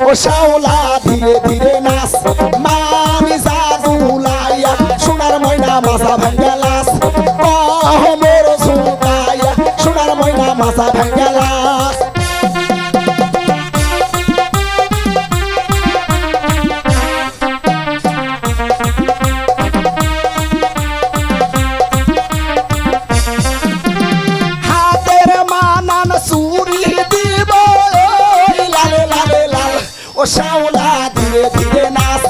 ও শাওলা ধীরে ধীরে নাচ মামি জাদুলাইয়া সোনার ময়না মাথা ভাঙ্গা লাস মোর ঝুঁকাইয়া সোনার ময়না মাথা ভাঙ্গা লাস হাতের মানান চুরি দিব লালে লালে লাল ও শাওলা ধীরে ধীরে নাচ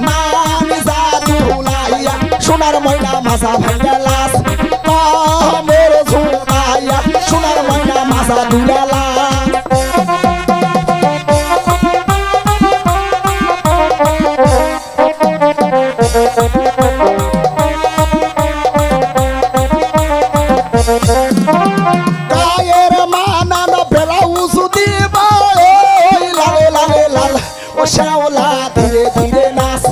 মামি জাদুলাইয়া সোনার ময়না মাথা ভাঙ্গা লাস মোর ঝুঁকাইয়া সোনার ময়না মাথা দুলা লাস গায়ের মানান ব্লাউজ দিব লালে লালে লাল ও শাওলা ধীরে ধীরে নাচ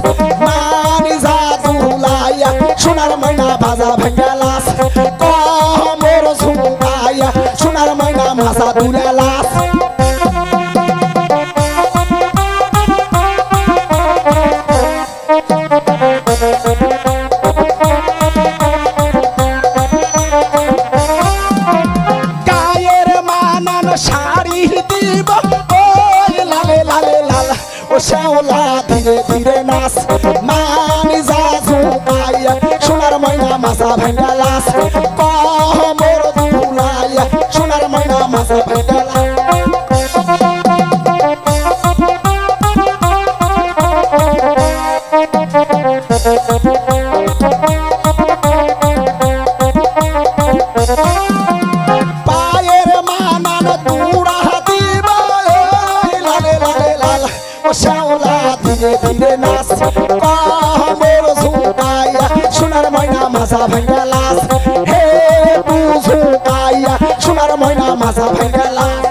মানি জাদুলাইয়া সোনার ময়না বাজা ভাঙ্গা লাস মোর ঝুঁকাইয়া সোনার ময়না মাথা দুলা লাস গায়ের মানান শাড়ি দিব লালে লালে লাল ও শাওলা ধীরে ধীরে নাচ মানি জাদুলাইয়া সোনার ময়না মাথা ভাঙ্গা লাস মোর দুলাইয়া সোনার ময়না মাথা ভাঙ্গা লাস পায়ের মানান তুড়া দিব লালে লালে লাল ও শাওলা ধীরে ধীরে নাচ মোর ঝুঁকাইয়া সোনার ময়না মাথা ভাঙ্গা লাস হে ঝুঁকাইয়া সোনার ময়না মাথা ভাঙ্গা লাস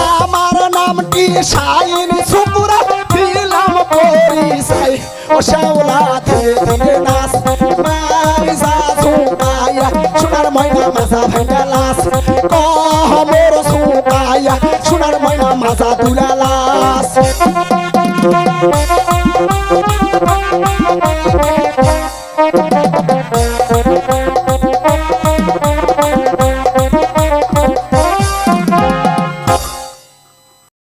আমার নামটি শাইন সুপুরা দিলাম পরিচয় ও শাওলা ধীরে ধীরে নাচ মারি জাদুলাইয়া সোনার ময়না মাথা ভাঙ্গা লাস মোর ঝুঁকাইয়া সোনার ময়না মাথা দুলা লাস